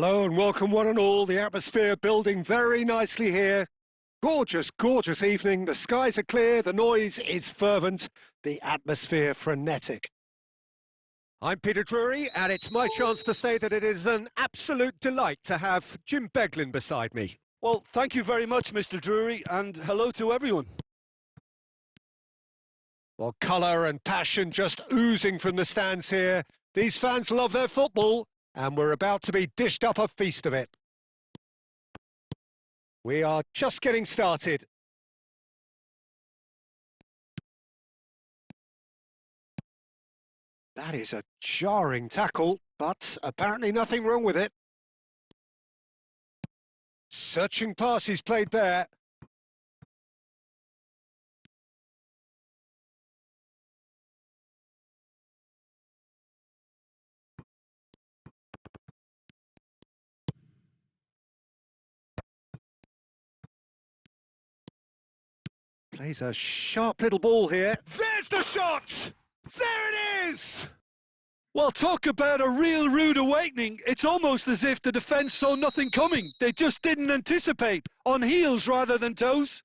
Hello and welcome one and all. The atmosphere building very nicely here. Gorgeous, gorgeous evening. The skies are clear, the noise is fervent, the atmosphere frenetic. I'm Peter Drury, and it's my chance to say that it is an absolute delight to have Jim Beglin beside me. Well, thank you very much, Mr. Drury, and hello to everyone. Well, colour and passion just oozing from the stands here. These fans love their football, and we're about to be dished up a feast of it. We are just getting started. That is a jarring tackle, but apparently nothing wrong with it. Searching pass is played there. Plays a sharp little ball here. There's the shot! There it is! Well, talk about a real rude awakening. It's almost as if the defence saw nothing coming. They just didn't anticipate. On heels rather than toes.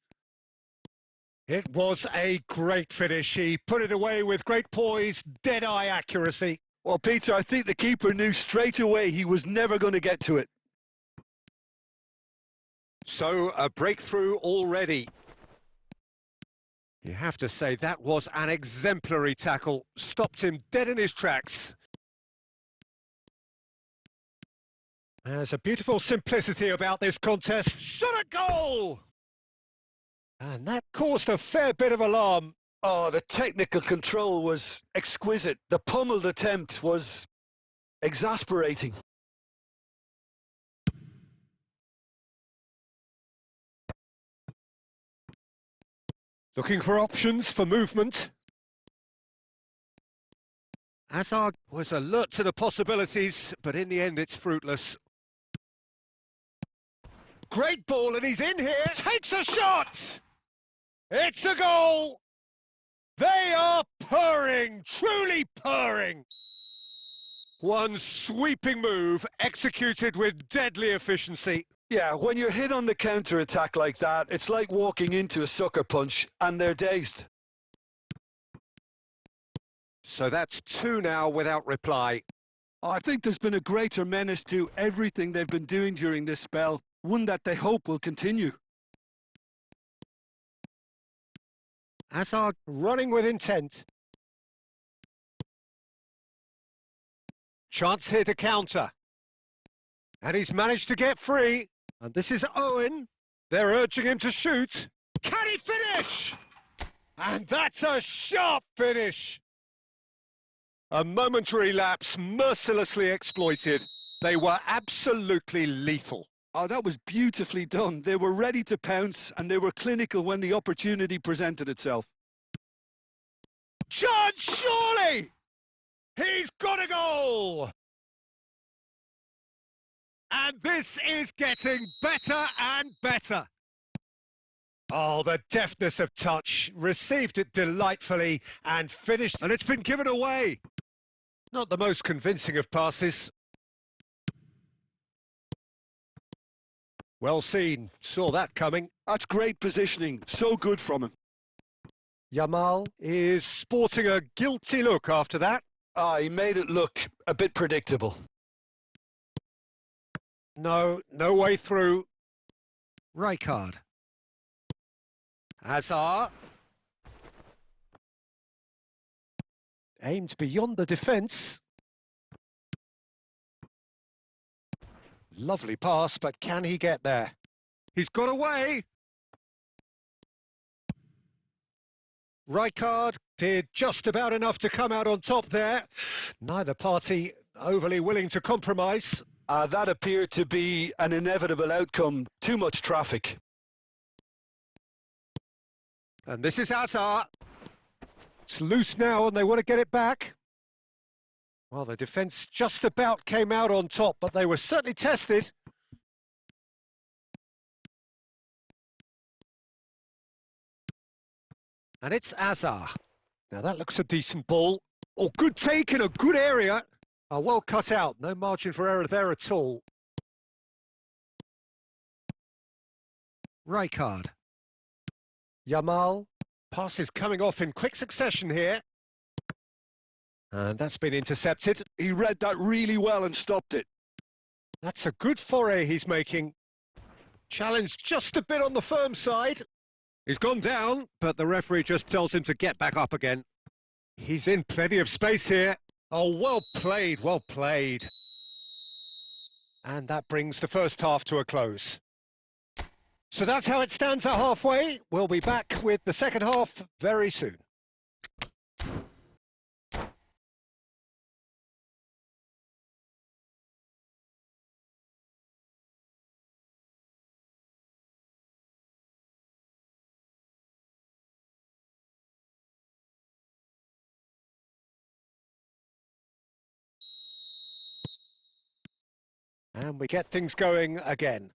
It was a great finish. He put it away with great poise, dead-eye accuracy. Well, Peter, I think the keeper knew straight away he was never going to get to it. So, a breakthrough already. You have to say that was an exemplary tackle. Stopped him dead in his tracks. There's a beautiful simplicity about this contest. Shot a goal! And that caused a fair bit of alarm. Oh, the technical control was exquisite. The pummeled attempt was exasperating. Looking for options for movement. Hazard was alert to the possibilities, but in the end it's fruitless. Great ball, and he's in here. Takes a shot! It's a goal! They are purring, truly purring. One sweeping move, executed with deadly efficiency. Yeah, when you're hit on the counter-attack like that, it's like walking into a sucker punch, and they're dazed. So that's two now without reply. I think there's been a greater menace to everything they've been doing during this spell, one that they hope will continue. Hazard running with intent. Chance here to counter. And he's managed to get free. And this is Owen. They're urging him to shoot. Can he finish? And that's a sharp finish. A momentary lapse mercilessly exploited. They were absolutely lethal. Oh, that was beautifully done. They were ready to pounce, and they were clinical when the opportunity presented itself. John, surely! He's got a goal! And this is getting better and better. Oh, the deftness of touch. Received it delightfully and finished. And it's been given away. Not the most convincing of passes. Well seen. Saw that coming. That's great positioning. So good from him. Yamal is sporting a guilty look after that. Ah, he made it look a bit predictable. No way through. Rijkaard. Hazard. Aimed beyond the defence. Lovely pass, but can he get there? He's got away. Rijkaard did just about enough to come out on top there. Neither party overly willing to compromise. That appeared to be an inevitable outcome. Too much traffic. And this is Hazard. It's loose now and they want to get it back. Well, the defence just about came out on top, but they were certainly tested. And it's Hazard. Now that looks a decent ball. Oh, good take in a good area. Well cut out, no margin for error there at all. Rijkaard. Yamal. Pass is coming off in quick succession here. And that's been intercepted. He read that really well and stopped it. That's a good foray he's making. Challenged just a bit on the firm side. He's gone down, but the referee just tells him to get back up again. He's in plenty of space here. Oh, well played, well played. And that brings the first half to a close. So that's how it stands at halfway. We'll be back with the second half very soon. And we get things going again.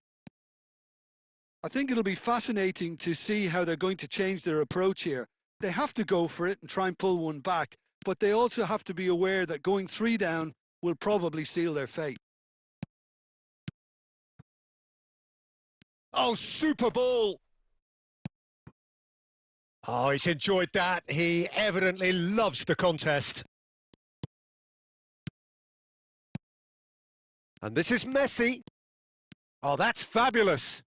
I think it'll be fascinating to see how they're going to change their approach here. They have to go for it and try and pull one back, but they also have to be aware that going 3 down will probably seal their fate. Oh, super ball! Oh, he's enjoyed that. He evidently loves the contest. And this is Messi. Oh, that's fabulous.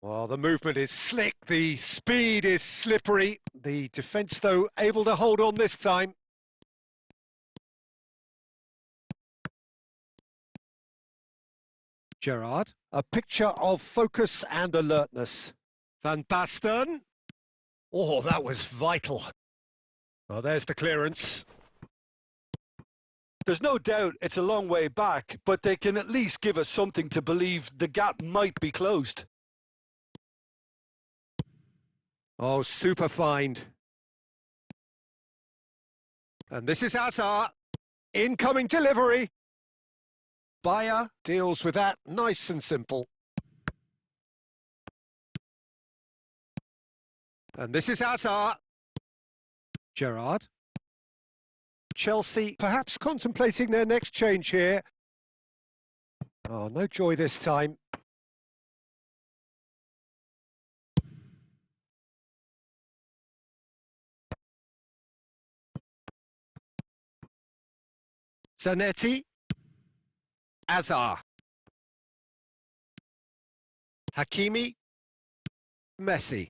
Well, the movement is slick, the speed is slippery. The defence, though, able to hold on this time. Gerrard, a picture of focus and alertness. Van Basten. Oh, that was vital. Oh, there's the clearance. There's no doubt it's a long way back, but they can at least give us something to believe the gap might be closed. Oh, super find. And this is Hazard. Incoming delivery. Bayer deals with that nice and simple. And this is Hazard. Gerrard. Chelsea perhaps contemplating their next change here. Oh, no joy this time. Zanetti. Hazard. Hakimi. Messi.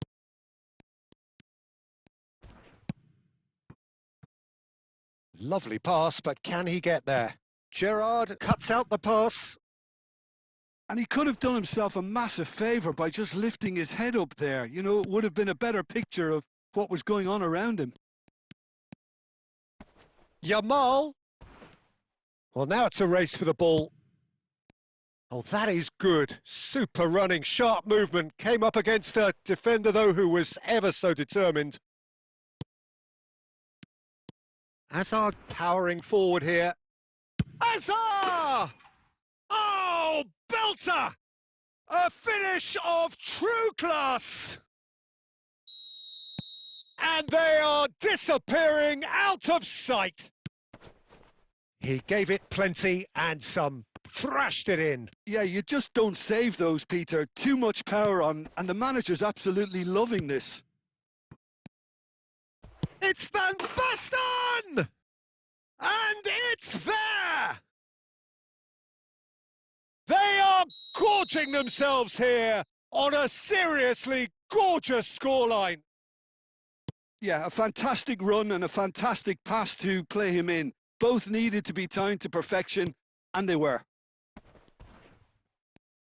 Lovely pass, but can he get there? Gerrard cuts out the pass. And he could have done himself a massive favour by just lifting his head up there. You know, it would have been a better picture of what was going on around him. Yamal. Well, now it's a race for the ball. Oh, that is good. Super running, sharp movement. Came up against a defender, though, who was ever so determined. Hazard powering forward here. Hazard! Oh, belter! A finish of true class! And they are disappearing out of sight. He gave it plenty and some, thrashed it in. Yeah, you just don't save those, Peter. Too much power on, and the manager's absolutely loving this. It's Van Basten! And it's there! They are gorging themselves here on a seriously gorgeous scoreline. Yeah, a fantastic run and a fantastic pass to play him in. Both needed to be timed to perfection, and they were.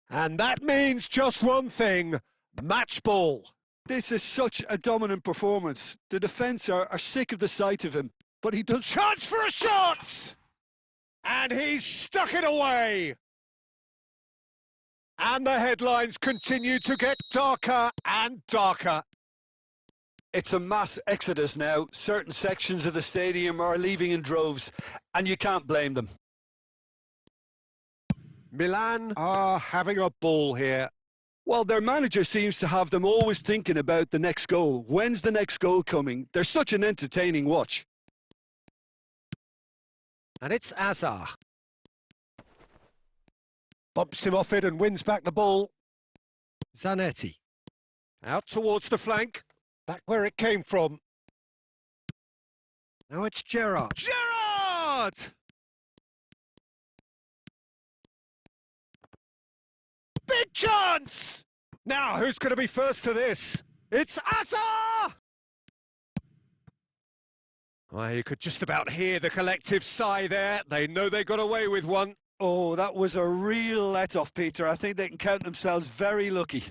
And that means just one thing, match ball. This is such a dominant performance. The defence are sick of the sight of him, but he does... Chance for a shot! And he's stuck it away. And the headlines continue to get darker and darker. It's a mass exodus now. Certain sections of the stadium are leaving in droves, and you can't blame them. Milan are having a ball here. Well, their manager seems to have them always thinking about the next goal. When's the next goal coming? They're such an entertaining watch. And it's Hazard. Bumps him off it and wins back the ball. Zanetti. Out towards the flank. Back where it came from. Now it's Gerrard. Gerrard! Big chance! Now, who's going to be first to this? It's Asa! Well, you could just about hear the collective sigh there. They know they got away with one. Oh, that was a real let-off, Peter. I think they can count themselves very lucky.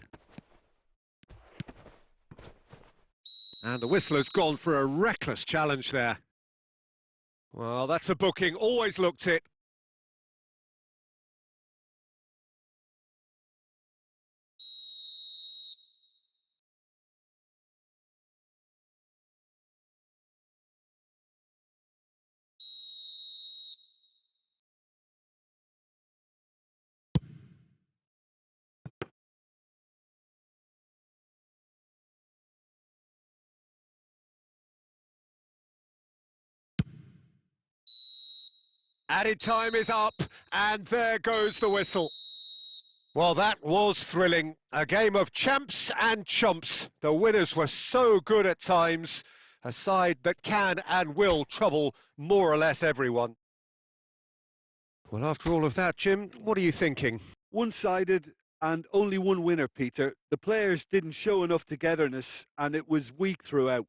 And the whistler's gone for a reckless challenge there. Well, that's a booking. Always looked it. Added time is up, and there goes the whistle. Well, that was thrilling. A game of champs and chumps. The winners were so good at times. A side that can and will trouble more or less everyone. Well, after all of that, Jim, what are you thinking? One-sided and only one winner, Peter. The players didn't show enough togetherness and it was weak throughout.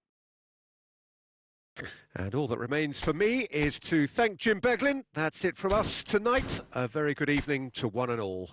And all that remains for me is to thank Jim Beglin. That's it from us tonight. A very good evening to one and all.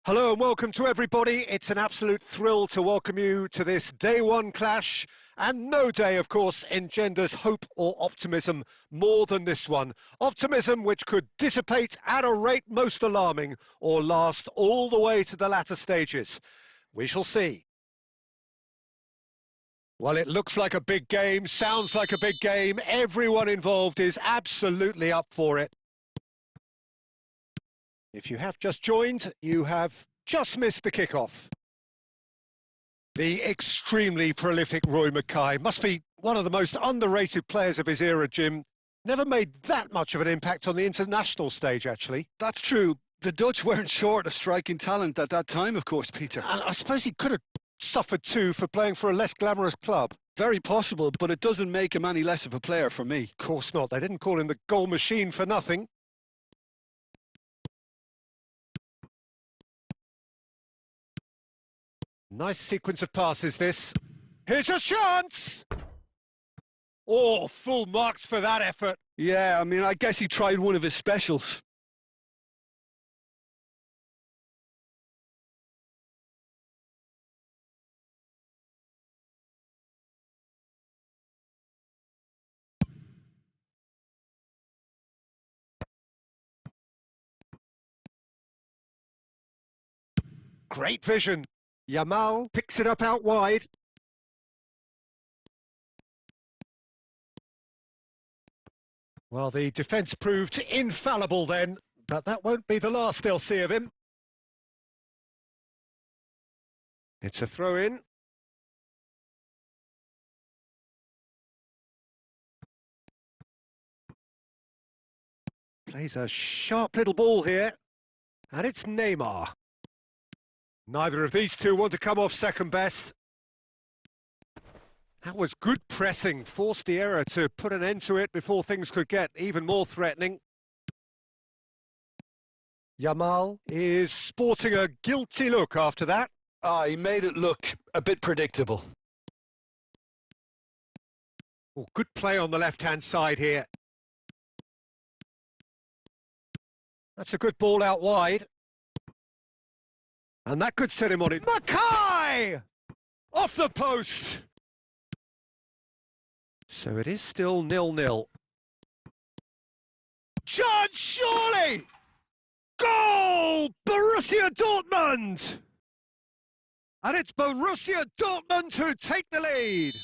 Hello and welcome to everybody. It's an absolute thrill to welcome you to this day one clash. And no day, of course, engenders hope or optimism more than this one. Optimism which could dissipate at a rate most alarming or last all the way to the latter stages. We shall see. Well, it looks like a big game, sounds like a big game. Everyone involved is absolutely up for it. If you have just joined, you have just missed the kickoff. The extremely prolific Roy Mackay must be one of the most underrated players of his era, Jim. Never made that much of an impact on the international stage, actually. That's true. The Dutch weren't short of striking talent at that time, of course, Peter. And I suppose he could have suffered too for playing for a less glamorous club. Very possible, but it doesn't make him any less of a player for me. Of course not. They didn't call him the goal machine for nothing. Nice sequence of passes, this. Here's a chance! Oh, full marks for that effort. Yeah, I mean, I guess he tried one of his specials. Great vision. Yamal picks it up out wide. Well, the defence proved infallible then, but that won't be the last they'll see of him. It's a throw-in. Plays a sharp little ball here, and it's Neymar. Neither of these two want to come off second best. That was good pressing, forced the error to put an end to it before things could get even more threatening. Yamal is sporting a guilty look after that. He made it look a bit predictable. Oh, good play on the left-hand side here. That's a good ball out wide. And that could set him on it. Mackay! Off the post! So it is still 0-0. Chance, surely! Goal! Borussia Dortmund! And it's Borussia Dortmund who take the lead.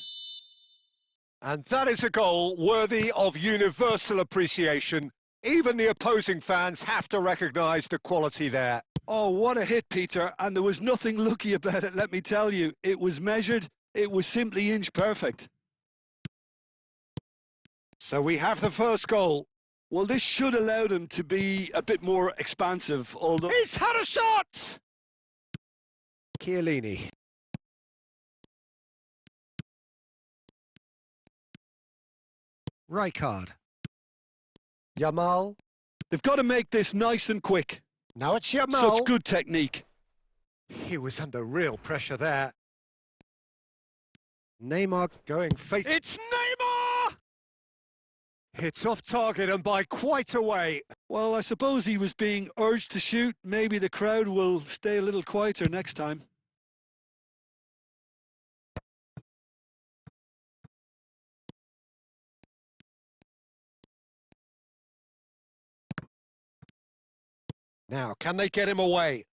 And that is a goal worthy of universal appreciation. Even the opposing fans have to recognise the quality there. Oh, what a hit, Peter, and there was nothing lucky about it, let me tell you. It was measured, it was simply inch perfect. So we have the first goal. Well, this should allow them to be a bit more expansive, although... He's had a shot! Chiellini. Rijkaard. Yamal. They've got to make this nice and quick. Now it's Yamal. Such good technique. He was under real pressure there. Neymar going face... It's Neymar! It's off target and by quite a way. Well, I suppose he was being urged to shoot. Maybe the crowd will stay a little quieter next time. Now, can they get him away?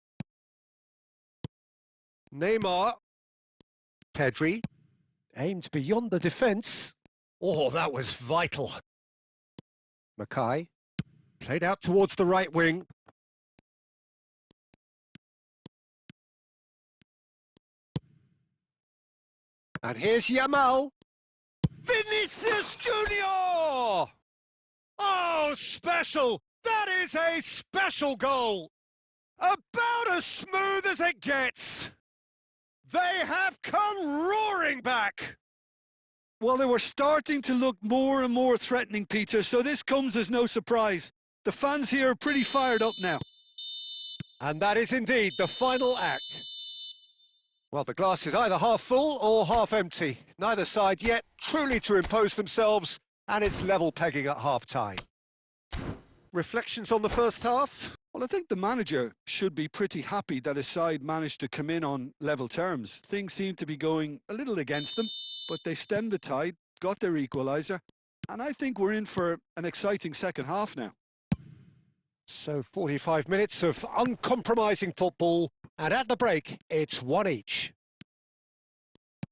Neymar. Pedri. Aimed beyond the defence. Oh, that was vital. Mackay. Played out towards the right wing. And here's Yamal. Vinicius Junior! Oh, special! That is a special goal! About as smooth as it gets! They have come roaring back! Well, they were starting to look more and more threatening, Peter, so this comes as no surprise. The fans here are pretty fired up now. And that is indeed the final act. Well, the glass is either half full or half empty. Neither side yet truly to impose themselves, and it's level pegging at half-time. Reflections on the first half? Well, I think the manager should be pretty happy that his side managed to come in on level terms. Things seem to be going a little against them, but they stemmed the tide, got their equaliser, and I think we're in for an exciting second half now. So 45 minutes of uncompromising football, and at the break, it's one each.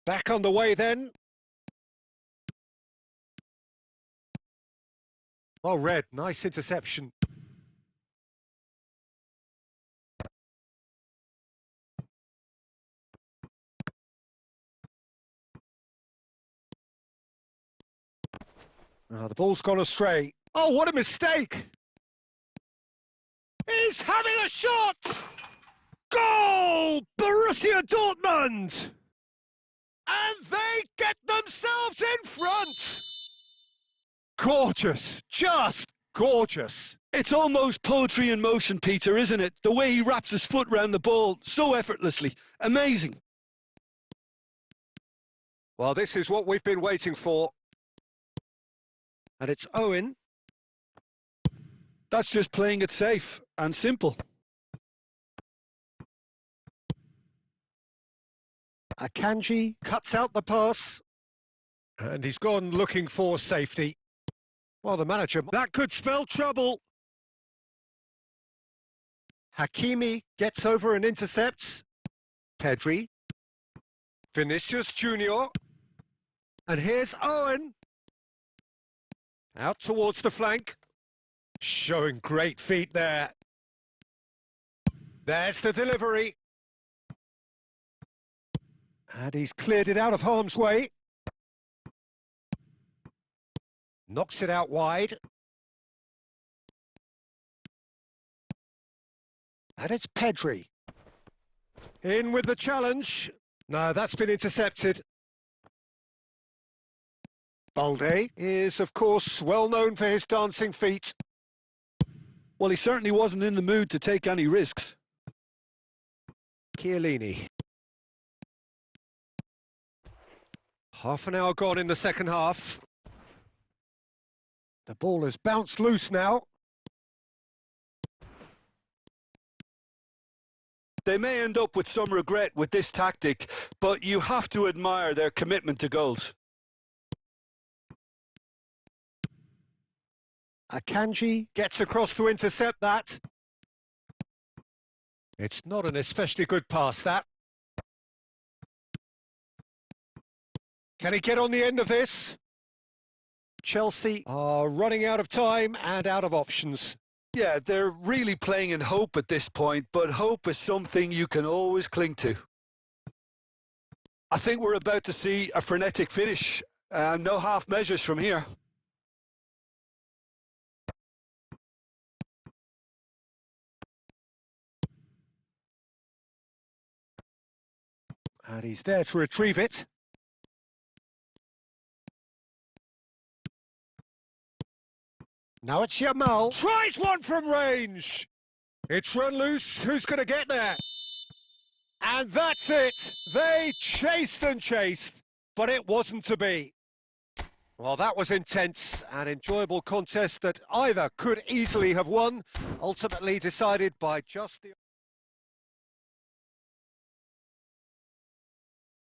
Back on the way then. Well read, nice interception. The ball's gone astray. Oh, what a mistake! He's having a shot! Goal! Borussia Dortmund! And they get themselves in front! Gorgeous, just gorgeous. It's almost poetry in motion, Peter, isn't it? The way he wraps his foot round the ball so effortlessly. Amazing. Well, this is what we've been waiting for. And it's Owen. That's just playing it safe and simple. Akanji cuts out the pass. And he's gone looking for safety. Well, the manager, that could spell trouble. Hakimi gets over and intercepts. Pedri. Vinicius Junior. And here's Owen. Out towards the flank. Showing great feet there. There's the delivery. And he's cleared it out of harm's way. Knocks it out wide. And it's Pedri. In with the challenge. No, that's been intercepted. Balde is, of course, well known for his dancing feet. Well, he certainly wasn't in the mood to take any risks. Chiellini. Half an hour gone in the second half. The ball has bounced loose now. They may end up with some regret with this tactic, but you have to admire their commitment to goals. Akanji gets across to intercept that. It's not an especially good pass, that. Can he get on the end of this? Chelsea are running out of time and out of options. Yeah, they're really playing in hope at this point, but hope is something you can always cling to. I think we're about to see a frenetic finish, and no half measures from here. And he's there to retrieve it. Now it's Yamal. Tries one from range. It's run loose. Who's going to get there? And that's it. They chased and chased, but it wasn't to be. Well, that was intense and enjoyable contest that either could easily have won, ultimately decided by just the...